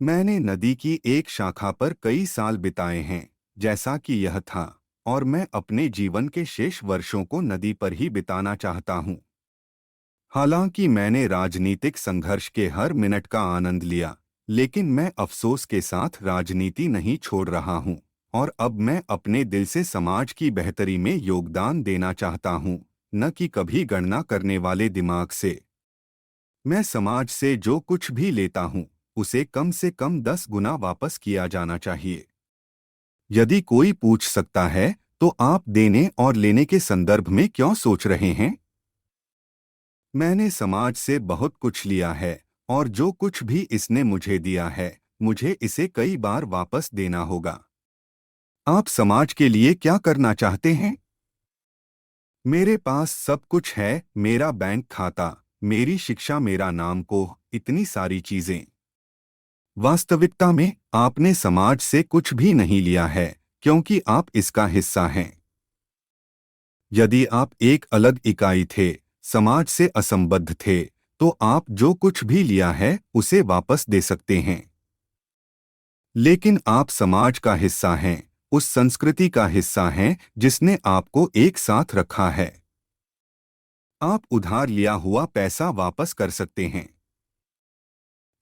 मैंने नदी की एक शाखा पर कई साल बिताए हैं, जैसा कि यह था, और मैं अपने जीवन के शेष वर्षों को नदी पर ही बिताना चाहता हूँ। हालांकि मैंने राजनीतिक संघर्ष के हर मिनट का आनंद लिया, लेकिन मैं अफसोस के साथ राजनीति नहीं छोड़ रहा हूँ, और अब मैं अपने दिल से समाज की बेहतरी में योगदान देना चाहता हूँ, न कि कभी गणना करने वाले दिमाग से। मैं समाज से जो कुछ भी लेता हूँ, उसे कम से कम 10 गुना वापस किया जाना चाहिए। यदि कोई पूछ सकता है, तो आप देने और लेने के संदर्भ में क्यों सोच रहे हैं? मैंने समाज से बहुत कुछ लिया है, और जो कुछ भी इसने मुझे दिया है, मुझे इसे कई बार वापस देना होगा। आप समाज के लिए क्या करना चाहते हैं? मेरे पास सब कुछ है, मेरा बैंक खाता, मेरी शिक्षा, मेरा नाम को, इतनी सारी चीजें। वास्तविकता में आपने समाज से कुछ भी नहीं लिया है, क्योंकि आप इसका हिस्सा हैं। यदि आप एक अलग इकाई थे, समाज से असंबद्ध थे, तो आप जो कुछ भी लिया है उसे वापस दे सकते हैं। लेकिन आप समाज का हिस्सा हैं, उस संस्कृति का हिस्सा हैं जिसने आपको एक साथ रखा है। आप उधार लिया हुआ पैसा वापस कर सकते हैं,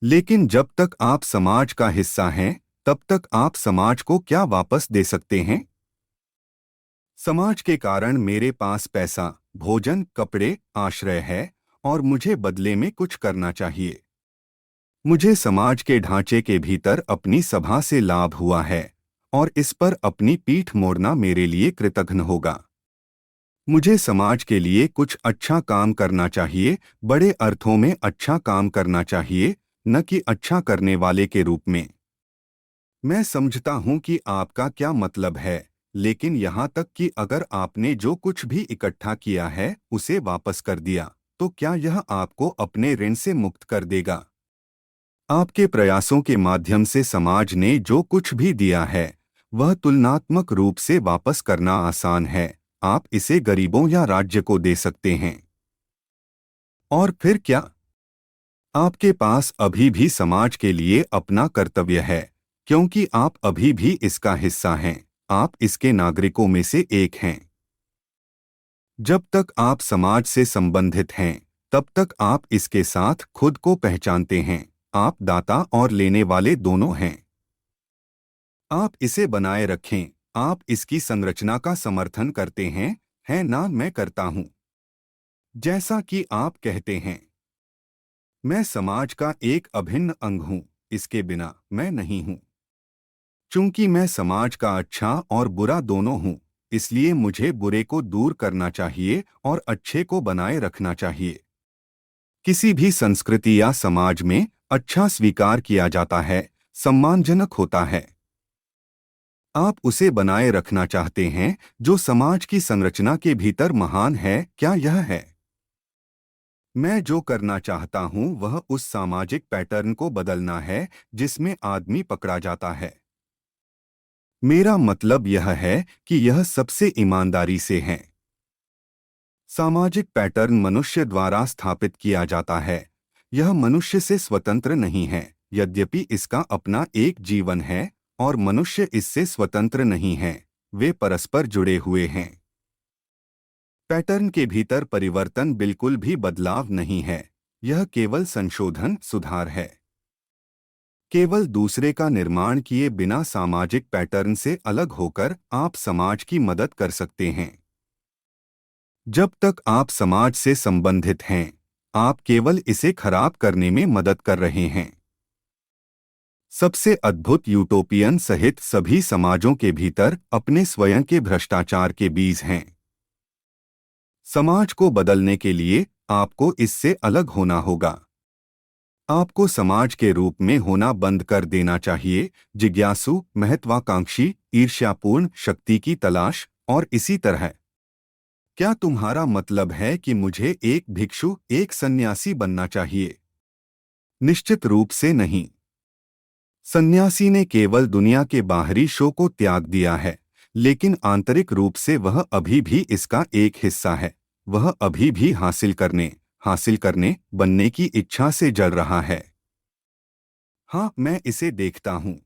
लेकिन जब तक आप समाज का हिस्सा हैं, तब तक आप समाज को क्या वापस दे सकते हैं? समाज के कारण मेरे पास पैसा, भोजन, कपड़े, आश्रय है, और मुझे बदले में कुछ करना चाहिए। मुझे समाज के ढांचे के भीतर अपनी सभा से लाभ हुआ है, और इस पर अपनी पीठ मोड़ना मेरे लिए कृतघ्न होगा। मुझे समाज के लिए कुछ अच्छा काम करना चाहिए, बड़े अर्थों में अच्छा काम करना चाहिए, न कि अच्छा करने वाले के रूप में। मैं समझता हूं कि आपका क्या मतलब है, लेकिन यहाँ तक कि अगर आपने जो कुछ भी इकट्ठा किया है उसे वापस कर दिया, तो क्या यह आपको अपने ऋण से मुक्त कर देगा? आपके प्रयासों के माध्यम से समाज ने जो कुछ भी दिया है, वह तुलनात्मक रूप से वापस करना आसान है। आप इसे गरीबों या राज्य को दे सकते हैं। और फिर क्या? आपके पास अभी भी समाज के लिए अपना कर्तव्य है, क्योंकि आप अभी भी इसका हिस्सा हैं। आप इसके नागरिकों में से एक हैं। जब तक आप समाज से संबंधित हैं, तब तक आप इसके साथ खुद को पहचानते हैं। आप दाता और लेने वाले दोनों हैं। आप इसे बनाए रखें। आप इसकी संरचना का समर्थन करते हैं, है ना? मैं करता हूं। जैसा कि आप कहते हैं, मैं समाज का एक अभिन्न अंग हूं। इसके बिना मैं नहीं हूं। चूंकि मैं समाज का अच्छा और बुरा दोनों हूं, इसलिए मुझे बुरे को दूर करना चाहिए और अच्छे को बनाए रखना चाहिए। किसी भी संस्कृति या समाज में अच्छा स्वीकार किया जाता है, सम्मानजनक होता है। आप उसे बनाए रखना चाहते हैं जो समाज की संरचना के भीतर महान है। क्या यह है? मैं जो करना चाहता हूं वह उस सामाजिक पैटर्न को बदलना है जिसमें आदमी पकड़ा जाता है। मेरा मतलब यह है कि यह सबसे ईमानदारी से है। सामाजिक पैटर्न मनुष्य द्वारा स्थापित किया जाता है। यह मनुष्य से स्वतंत्र नहीं है, यद्यपि इसका अपना एक जीवन है, और मनुष्य इससे स्वतंत्र नहीं है। वे परस्पर जुड़े हुए हैं। पैटर्न के भीतर परिवर्तन बिल्कुल भी बदलाव नहीं है। यह केवल संशोधन, सुधार है। केवल दूसरे का निर्माण किए बिना सामाजिक पैटर्न से अलग होकर आप समाज की मदद कर सकते हैं। जब तक आप समाज से संबंधित हैं, आप केवल इसे खराब करने में मदद कर रहे हैं। सबसे अद्भुत यूटोपियन सहित सभी समाजों के भीतर अपने स्वयं के भ्रष्टाचार के बीज हैं। समाज को बदलने के लिए आपको इससे अलग होना होगा। आपको समाज के रूप में होना बंद कर देना चाहिए, जिज्ञासु, महत्वाकांक्षी, ईर्ष्यापूर्ण, शक्ति की तलाश, और इसी तरह। क्या तुम्हारा मतलब है कि मुझे एक भिक्षु, एक सन्यासी बनना चाहिए? निश्चित रूप से नहीं। सन्यासी ने केवल दुनिया के बाहरी शो को त्याग दिया है, लेकिन आंतरिक रूप से वह अभी भी इसका एक हिस्सा है। वह अभी भी हासिल करने, बनने की इच्छा से जल रहा है। हाँ, मैं इसे देखता हूँ।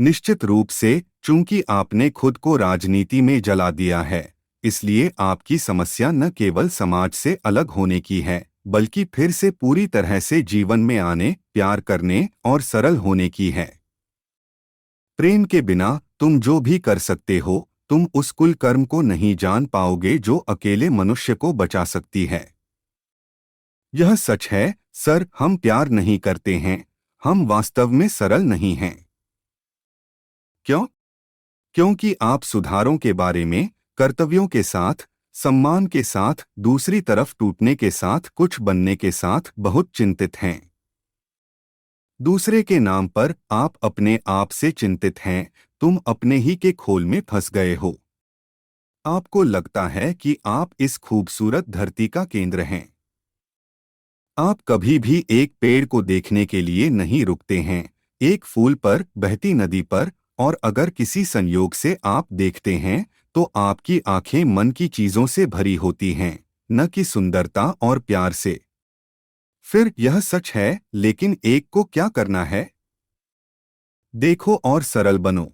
निश्चित रूप से, चूंकि आपने खुद को राजनीति में जला दिया है, इसलिए आपकी समस्या न केवल समाज से अलग होने की है, बल्कि फिर से पूरी तरह से जीवन में आने, प्यार करने और सरल होने की है। प्रेम के बिना तुम जो भी कर सकते हो, तुम उस कुल कर्म को नहीं जान पाओगे जो अकेले मनुष्य को बचा सकती है। यह सच है, सर, हम प्यार नहीं करते हैं, हम वास्तव में सरल नहीं हैं। क्यों? क्योंकि आप सुधारों के बारे में, कर्तव्यों के साथ, सम्मान के साथ, दूसरी तरफ टूटने के साथ, कुछ बनने के साथ बहुत चिंतित हैं। दूसरे के नाम पर आप अपने आप से चिंतित हैं, तुम अपने ही के खोल में फंस गए हो। आपको लगता है कि आप इस खूबसूरत धरती का केंद्र हैं। आप कभी भी एक पेड़ को देखने के लिए नहीं रुकते हैं, एक फूल पर, बहती नदी पर, और अगर किसी संयोग से आप देखते हैं, तो आपकी आंखें मन की चीजों से भरी होती हैं, न कि सुंदरता और प्यार से। फिर यह सच है, लेकिन एक को क्या करना है? देखो और सरल बनो।